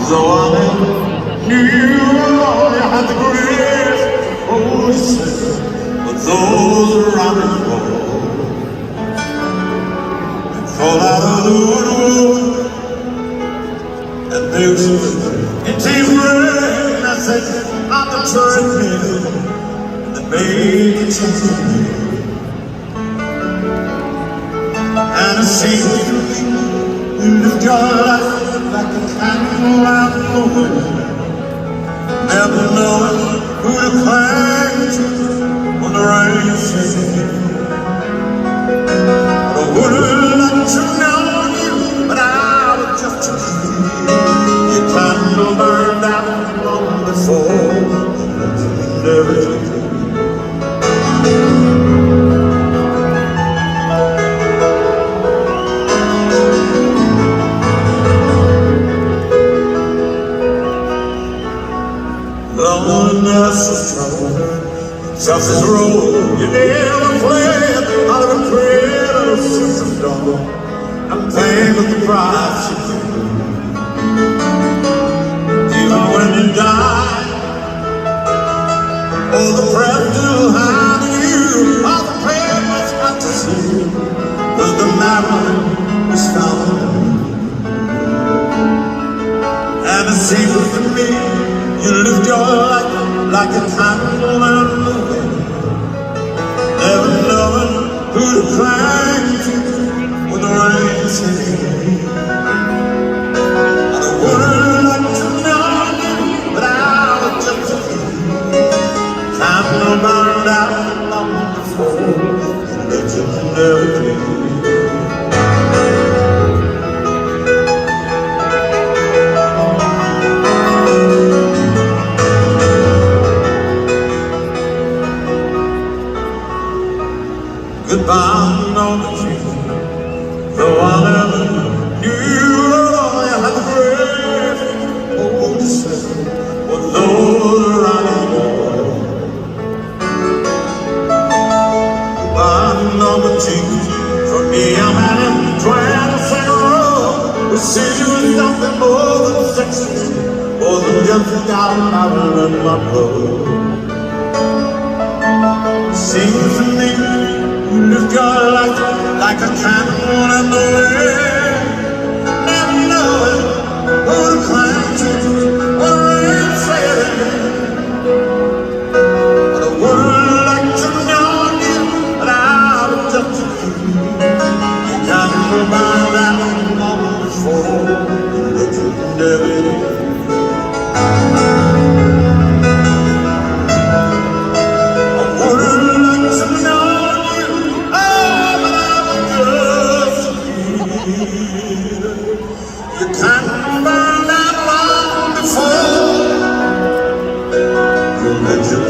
Though I never knew all you had the grace, oh, listen, but those around me fall out of the woodwork, and there's it takes rain, I said, on the treadmill, that made the change of me. And it seems to me, you lived your life like a candle out in the wind, never knowing who to cling to when the rain sets in. But I wouldn't let you know you, but I would just your candle burned out long before you never did. Loneliness is trouble, toughest road you never played. Out of a cradle of system dawn, I'm paying with the price you paid. Even when you die, all the breath still behind you, all the pain was got to see, was the marrow was found. And it seems to me you lived your life like a candle in the wind, never knowing who to cling to when the rain set in. And I wouldn't like to know you, but I was just a kid. Candle burned out long before that you never did. Goodbye, Norma Jean, though I never knew all you had the grace, oh, to say, what those around you. Goodbye, Norma Jean, for me I'm having 22nd row. The city was nothing more than sexy, more than just a down out in my blood. Seems to me you lived your life like a candle in the wind, never knowing who to cling to when rain set in. But I wouldn't like to know you, but I would just to keep you candle burned out long before that you never did. You can't burn that long before you let your